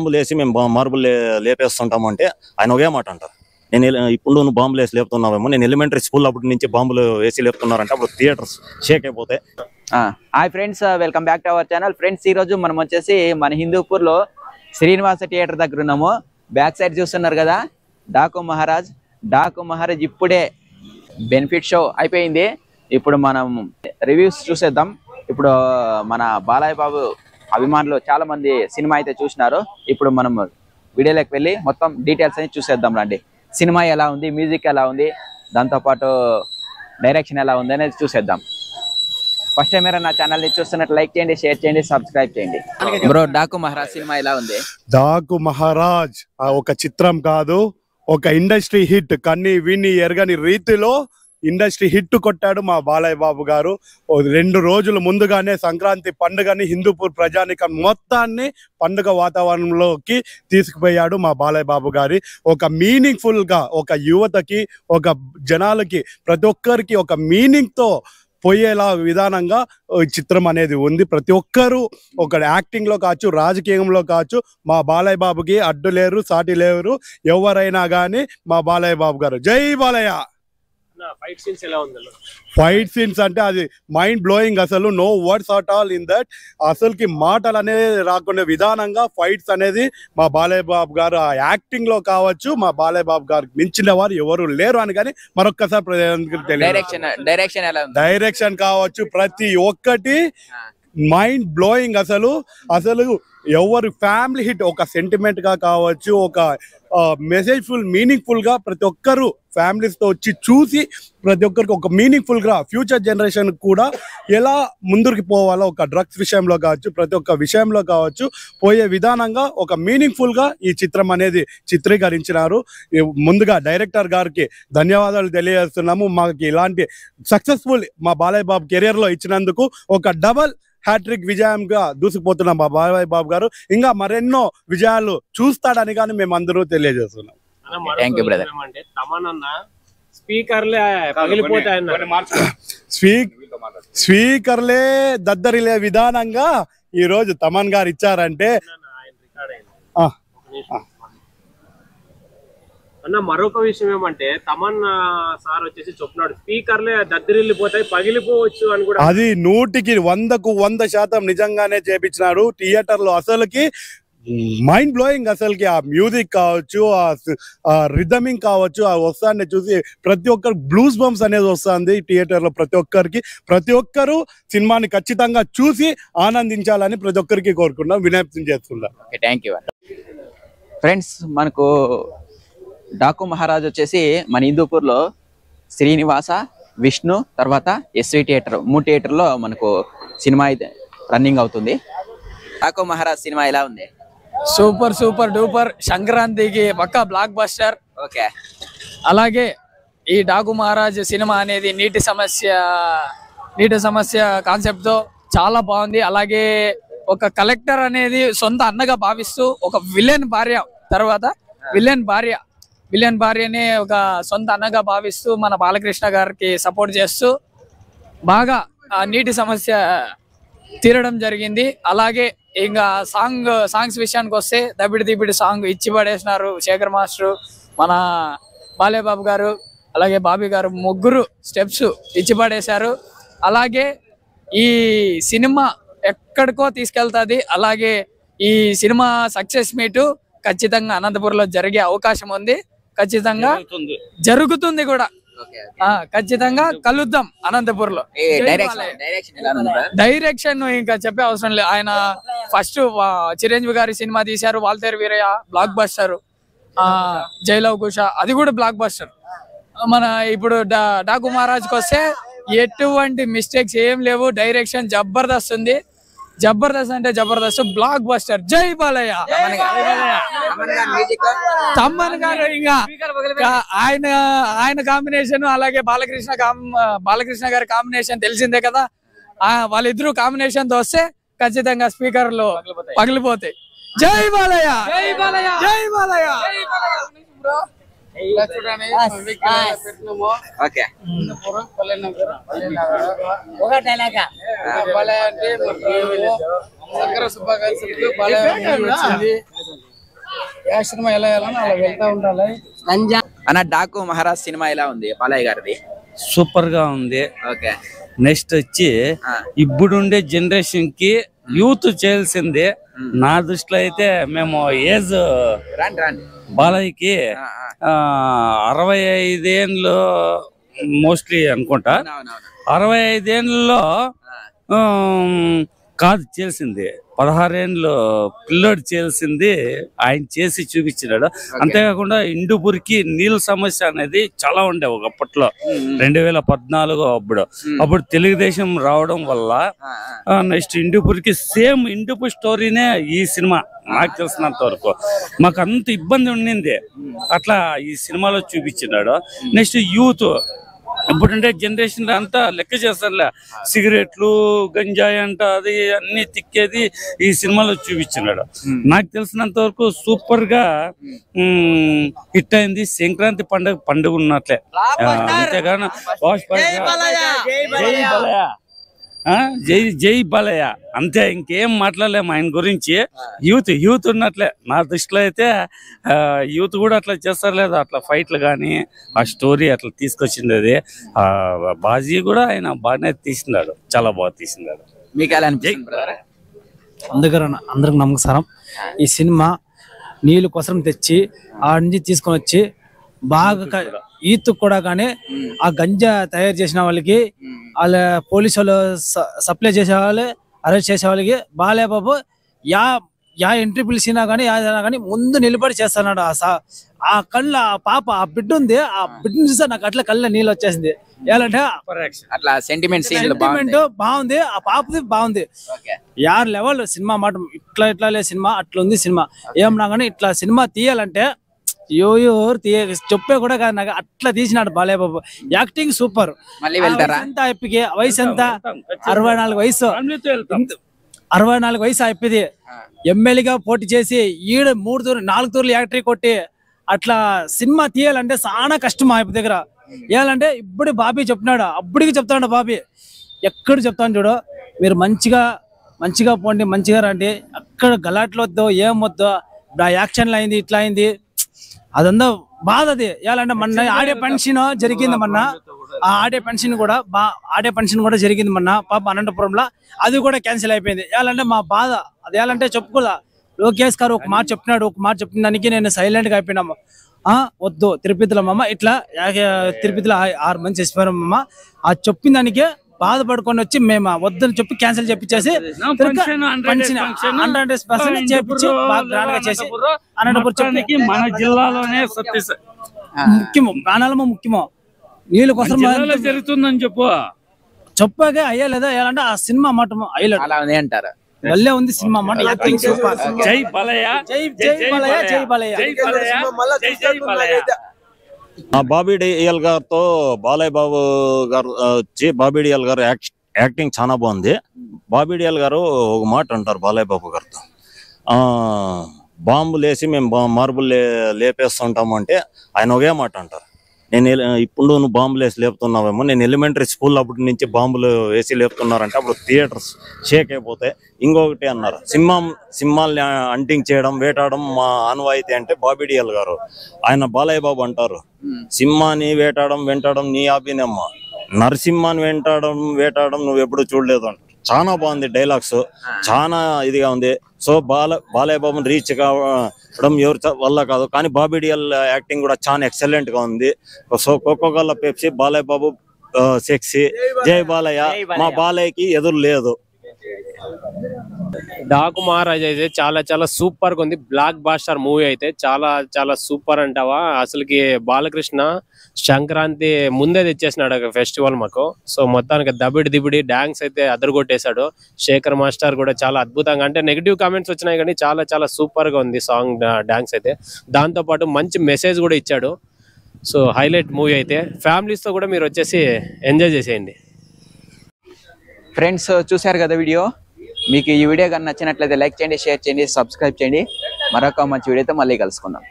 బాంబులు వేసి మేము మార్బుల్ లేపేస్తుంటాము అంటే ఆయన ఒకే మాట అంటారు, నేను ఇప్పుడు నువ్వు బాంబులు వేసి లేపుతున్నావేమో, నేను ఎలిమెంటరీ స్కూల్ అప్పటి నుంచి బాంబులు వేసి లేపుతున్నారంటే అప్పుడు థియేటర్స్ షేక్ అయిపోతాయి. Hi friends, welcome back to our channel. Friends, ఈ రోజు మనం వచ్చేసి మన హిందూపూర్ లో శ్రీనివాస థియేటర్ దగ్గర ఉన్నాము. బ్యాక్ సైడ్ చూస్తున్నారు కదా, డాకు మహారాజ్ ఇప్పుడే బెనిఫిట్ షో అయిపోయింది. ఇప్పుడు మనం రివ్యూస్ చూసేద్దాం. ఇప్పుడు మన బాలయ్య బాబు అభిమానులు చాలా మంది సినిమా అయితే చూసినారు. ఇప్పుడు మనం వీడియోలోకి వెళ్ళి మొత్తం డీటెయిల్స్ అని చూసేద్దాం రండి. సినిమా ఎలా ఉంది, మ్యూజిక్ ఎలా ఉంది, దాంతోపాటు డైరెక్షన్ ఎలా ఉంది అనేది చూసేద్దాం. ఫస్ట్ టైం మీరు నా ఛానల్ ని చూస్తున్నట్టు లైక్ చేయండి, షేర్ చేయండి, సబ్స్క్రైబ్ చేయండి. బ్రో, డాకు మహారాజ్ సినిమా ఎలా ఉంది? డాకు మహారాజ్ ఒక చిత్రం కాదు, ఒక ఇండస్ట్రీ హిట్. కన్ని విని ఎరగని రీతిలో ఇండస్ట్రీ హిట్ కొట్టాడు మా బాలయ్య బాబు గారు. 2 రోజుల ముందుగానే సంక్రాంతి పండుగని హిందూపూర్ ప్రజానికం మొత్తాన్ని పండుగ వాతావరణంలోకి తీసుకుపోయాడు మా బాలయ్య బాబు గారి. ఒక మీనింగ్ఫుల్ గా ఒక యువతకి, ఒక జనాలకి, ప్రతి ఒక్కరికి ఒక మీనింగ్ తో పోయేలా విధానంగా చిత్రం అనేది ఉంది. ప్రతి ఒక్కరూ ఒక యాక్టింగ్ లో కావచ్చు, రాజకీయంలో కావచ్చు, మా బాలయ్య బాబుకి అడ్డు లేరు, సాటి లేరు ఎవరైనా కానీ. మా బాలయ్య బాబు గారు జై బాలయ్య. ఫైట్ సీన్స్ అంటే అది మైండ్ బ్లోయింగ్. అసలు no words at all in that. అసలుకి మాటలు అనేది రాకుండా విధానంగా ఫైట్స్ అనేది మా బాలయ్య బాబు గారు యాక్టింగ్ లో కావచ్చు, మా బాలయ్య బాబు గారు మించిన వారు ఎవరు లేరు అని కానీ మరొక్కసారి డైరెక్షన్ కావచ్చు, ప్రతి ఒక్కటి మైండ్ బ్లోయింగ్. అసలు ఎవరు ఫ్యామిలీ హిట్. ఒక సెంటిమెంట్ గా కావచ్చు, ఒక మెసేజ్ ఫుల్ మీనింగ్ఫుల్ గా ప్రతి ఒక్కరు ఫ్యామిలీస్ తో వచ్చి చూసి ప్రతి ఒక్కరికి ఒక మీనింగ్ఫుల్ గా ఫ్యూచర్ జనరేషన్ కూడా ఎలా ముందుకు పోవాలో, ఒక డ్రగ్స్ విషయంలో కావచ్చు, ప్రతి ఒక్క విషయంలో కావచ్చు పోయే విధానంగా ఒక మీనింగ్ఫుల్ గా ఈ చిత్రం అనేది చిత్రీకరించినారు. ముందుగా డైరెక్టర్ గారికి ధన్యవాదాలు తెలియజేస్తున్నాము. మాకు ఇలాంటి సక్సెస్ఫుల్ మా బాలయ్య బాబు కెరియర్ లో ఇచ్చినందుకు ఒక డబల్ హ్యాట్రిక్ విజయంగా దూసుకుపోతున్నాం మా బాలయ్య బాబు గారు. ఇంకా మరెన్నో విజయాలు చూస్తాడని కానీ మేము అందరూ తెలియజేస్తున్నాం. స్పీకర్లే దద్దరిలే విధానంగా ఈ రోజు తమన్ గారు ఇచ్చారంటే అన్న, మరొక విషయం ఏమంటే తమన్ సార్ వచ్చేసి చెప్తున్నాడు స్పీకర్లే దద్దరిల్లిపోతాయి, పగిలిపోవచ్చు అని కూడా. అది 100కి 100% నిజంగానే చేపించినారు థియేటర్ లో. అసలుకి మైండ్ బ్లోయింగ్. అసలుకి ఆ మ్యూజిక్ కావచ్చు, ఆ రిథమింగ్ కావచ్చు, ఆ వస్తాన్ని చూసి ప్రతి ఒక్కరు బ్లూస్ బంప్స్ అనేది వస్తుంది థియేటర్ లో. ప్రతి ఒక్కరు సినిమాని ఖచ్చితంగా చూసి ఆనందించాలని ప్రతి ఒక్కరికి కోరుకున్నాం, విజ్ఞప్తి చేస్తున్నాం. Thank you friends. మనకు డాకు మహారాజ్ వచ్చేసి మన హిందూపూర్ లో శ్రీనివాస, విష్ణు, తర్వాత ఎస్వి థియేటర్ 3 థియేటర్లో మనకు సినిమా అయితే రన్నింగ్ అవుతుంది. డాకు మహారాజ్ సినిమా ఎలా ఉంది? Super duper. సంక్రాంతికి పక్కా బ్లాక్ బస్టర్. ఓకే. అలాగే ఈ డాకు మహారాజ్ సినిమా అనేది నీటి సమస్య కాన్సెప్ట్ తో చాలా బాగుంది. అలాగే ఒక కలెక్టర్ అనేది సొంత అన్నగా భావిస్తూ, ఒక విలన్ భార్యని ఒక సొంత అన్నగా భావిస్తూ మన బాలకృష్ణ గారికి సపోర్ట్ చేస్తూ బాగా నీటి సమస్య తీరడం జరిగింది. అలాగే ఇంకా సాంగ్స్ విషయానికి వస్తే దబిడి సాంగ్ ఇచ్చి పడేసినారు శేఖర్ మాస్టర్, మన బాలయ్య బాబు గారు, అలాగే బాబీ గారు, ముగ్గురు స్టెప్స్ ఇచ్చి పడేశారు. అలాగే ఈ సినిమా ఎక్కడికో తీసుకెళ్తుంది. అలాగే ఈ సినిమా సక్సెస్ మీటు ఖచ్చితంగా అనంతపురంలో జరిగే అవకాశం ఉంది. ఖచ్చితంగా జరుగుతుంది కూడా. ఖచ్చితంగా కలుద్దాం అనంతపూర్ లో. డైరెక్షన్ ఇంకా చెప్పే అవసరం లేదు. ఆయన ఫస్ట్ చిరంజీవి గారి సినిమా తీశారు, వాల్తేరు వీరయ్య, బ్లాక్ బస్టర్. జైలవ్ కుష, అది కూడా బ్లాక్ బస్టర్. మన ఇప్పుడు డాకు మహారాజ్కి వస్తే ఎటువంటి మిస్టేక్స్ ఏం లేవు. డైరెక్షన్ జబర్దస్త్ ఉంది. జబర్దస్త్ అంటే జబర్దస్త్, బ్లాక్ బస్టర్. జై బాలయ్య. తమ్మన్ గారు ఇంకా ఆయన కాంబినేషన్, అలాగే బాలకృష్ణ గారి కాంబినేషన్ తెలిసిందే కదా. వాళ్ళిద్దరు కాంబినేషన్ తో వస్తే ఖచ్చితంగా స్పీకర్లు పగిలిపోతాయి. జై బాలయ్య, జై బాలయ్య, జై బాలయ్య. శుభాకాంక్షలు. సినిమా ఎలా అలా వెళ్తా ఉండాలి. అన్న డాకు మహారాజ్ సినిమా ఎలా ఉంది బాలయ్య గారిది? సూపర్ గా ఉంది. ఓకే. నెక్స్ట్ వచ్చి ఇప్పుడుండే జనరేషన్ కి యూత్ చేయాల్సింది. నా దృష్టిలో అయితే మేము ఏజ్ బాలయ్యకి 65 ఏళ్ళు మోస్ట్లీ అనుకుంటా. 65 ఏళ్ళలో కాదు చేయాల్సింది, 16 ఏళ్ళు పిల్లోడు చేయాల్సింది ఆయన చేసి చూపించినాడు. అంతేకాకుండా ఇందుపూర్కి నీళ్ళ సమస్య అనేది చాలా ఉండే ఒకప్పట్లో 2014 అప్పుడు తెలుగుదేశం రావడం వల్ల నెక్స్ట్ ఇందుపూర్కి సేమ్ ఇందుపూర్ స్టోరీనే ఈ సినిమా నాకు తెలిసినంత వరకు మాకు అంత ఇబ్బంది ఉండింది, అట్లా ఈ సినిమాలో చూపించినాడు. నెక్స్ట్ యూత్ ఇప్పుడుంటే జనరేషన్ అంతా లెక్క చేస్తారులే, సిగరెట్లు గంజాయి అంట అది అన్ని తిక్కేది ఈ సినిమాలో చూపించినాడు. నాకు తెలిసినంత వరకు సూపర్ గా హిట్ అయింది. సంక్రాంతి పండుగ ఉన్నట్లే. అంతేగాని జై బాలయ్య అంతే, ఇంకేం మాట్లాడలేము ఆయన గురించి. యూత్ ఉన్నట్లే నా దృష్టిలో అయితే. యూత్ కూడా అట్లా చేస్తారు లేదా, అట్లా ఫైట్లు కానీ ఆ స్టోరీ అట్లా తీసుకొచ్చింది. అది బాజీ కూడా ఆయన బాగానే తీసినాడు, చాలా బాగా తీసినాడు. మీకు ఎలా అనిపించింది? అందరికి నమస్కారం. ఈ సినిమా నీళ్ళు కోసం తెచ్చి ఆడ నుంచి తీసుకొని వచ్చి బాగా ఈత్ కూడా కానీ ఆ గంజా తయారు చేసిన వాళ్ళకి, వాళ్ళ పోలీసు వాళ్ళు సప్లై చేసే వాళ్ళు, అరెస్ట్ చేసే వాళ్ళకి బాలయ్య బాబు యా ఎంట్రీ పిలిచినా కానీ యాదైనా కానీ ముందు నిలబడి చేస్తున్నాడు. ఆ కళ్ళ ఆ పాప ఆ బిడ్డ ఉంది, ఆ బిడ్డను చూస్తే నాకు అట్లా కళ్ళ నీళ్ళు వచ్చేసింది. ఏలంటే అట్లా సెంటిమెంట్ బాగుంది, ఆ పాపది బాగుంది. యార్ లెవెల్ సినిమా మాట ఇట్లా సినిమా అట్లా ఉంది సినిమా. ఏమన్నా కానీ ఇట్లా సినిమా తీయాలంటే ఎవరు చెప్పే కూడా కాదు, నాకు అట్లా తీసినాడు బాలయ్య బాబు. Acting super. ఎంత అయిపోయి వయసు ఎంత 64 వయసు, 64 వయసు అయిపోయింది. ఎమ్మెల్యేగా పోటీ చేసి 4 తూర్లు యాక్టరీ కొట్టి అట్లా సినిమా తీయాలంటే చాలా కష్టం అయిపోయి దగ్గర. ఏలంటే ఇప్పుడు బాబీ చెప్తున్నాడు, అప్పటికి చెప్తాడు బాబీ, ఎక్కడ చెప్తాను చూడు, మీరు మంచిగా పోండి, మంచిగా రండి, అక్కడ గలాట్లు వద్దు, ఏం వద్దు, యాక్షన్లు అయింది, ఇట్లా అయింది, అదంతా బాధ. అది ఏలంటే మొన్న ఆడే పెన్షన్ జరిగింది, మొన్న ఆ ఆడే పెన్షన్ కూడా జరిగింది మొన్న పాప అనంతపురంలో, అది కూడా క్యాన్సిల్ అయిపోయింది. ఏలంటే మా బాధ అది. ఏలంటే చెప్పుకోదా, లోకేష్ గారు ఒక మాట చెప్పిన దానికి నేను సైలెంట్ గా అయిపోయినాము. వద్దు తిరుపతిలో మమ్మ ఇట్లా తిరుపతిలో 6 మంది చచ్చిపోయారు మమ్మ, ఆ చెప్పిన దానికే బాధపడుకొని వచ్చి మేము వద్దని చెప్పి క్యాన్సిల్ చెప్పించేసి మన జిల్లాలోనే ముఖ్యమో ప్రాణాలమో ముఖ్యమో నీళ్ళ కోసం జరుగుతుందని చెప్పాక అయ్యా లేదా అంటే ఆ సినిమా మాట అయ్యలేదు అంటారా? భలే ఉంది సినిమా మాట. Acting super. జై బాలయ్య, జై బాలయ్య, జై బాలయ్య. బాబీ డిఎల్ గారితో బాలయ్య బాబు గారు వచ్చి బాబీ డిఎల్ గారు యాక్టింగ్ చాలా బాగుంది. బాబీ డిఎల్ గారు ఒక మాట అంటారు బాలయ్య బాబు గారితో, బాంబులు వేసి మేము మార్బుల్ లేపేస్తుంటాము అంటే ఆయన ఒకే మాట అంటారు, ఇప్పుడు నువ్వు బాంబులు వేసి లేపుతున్నావేమో, నేను ఎలిమెంటరీ స్కూల్ అప్పటి నుంచి బాంబులు వేసి లేపుతున్నారంటే అప్పుడు థియేటర్స్ షేక్ అయిపోతాయి. ఇంకొకటి అన్నారు, సింహాల్ని అంటింగ్ చేయడం, వేటాడడం మా ఆనవాయితీ అంటే బాబీ డిఎల్ గారు. ఆయన బాలయ్య బాబు అంటారు, సింహాన్ని వెంటాడడం నీ ఆపినమ్మ, నరసింహాన్ని వేటాడడం నువ్వు ఎప్పుడు చూడలేదు అంట. చాలా బాగుంది డైలాగ్స్, చాలా ఇదిగా ఉంది. సో బాలయ్య బాబుని రీచ్ కావడం ఎవరి వల్ల కాదు, కానీ బాబీ డిఎల్ యాక్టింగ్ కూడా చాలా ఎక్సలెంట్ గా ఉంది. So Coca Cola Pepsi, Balayya Babu sexy, జై బాలయ్య. మా బాలయ్యకి ఎదురు లేదు. డాకు మహారాజ్ అయితే చాలా సూపర్ గా ఉంది. బ్లాక్ బాస్టర్ మూవీ అయితే చాలా సూపర్ అంటావా. అసలుకి బాలకృష్ణ సంక్రాంతి ముందే తెచ్చేసినాడు ఫెస్టివల్ మాకు. సో మొత్తానికి దిబిడి డాన్స్ అయితే అదరగొట్టేశాడు. శేఖర్ మాస్టర్ కూడా చాలా అద్భుతంగా, అంటే నెగిటివ్ కామెంట్స్ వచ్చినాయి కానీ చాలా సూపర్ గా ఉంది సాంగ్ డాన్స్ అయితే. దాంతో పాటు మంచి మెసేజ్ కూడా ఇచ్చాడు. సో హైలైట్ మూవీ అయితే, ఫ్యామిలీస్ తో కూడా మీరు వచ్చేసి ఎంజాయ్ చేసేయండి. ఫ్రెండ్స్ చూశారు కదా వీడియో. మీకు ఈ వీడియో కానీ నచ్చినట్లయితే లైక్ చేయండి, షేర్ చేయండి, సబ్స్క్రైబ్ చేయండి. మరొక మంచి వీడియోతో మళ్ళీ కలుసుకుందాం.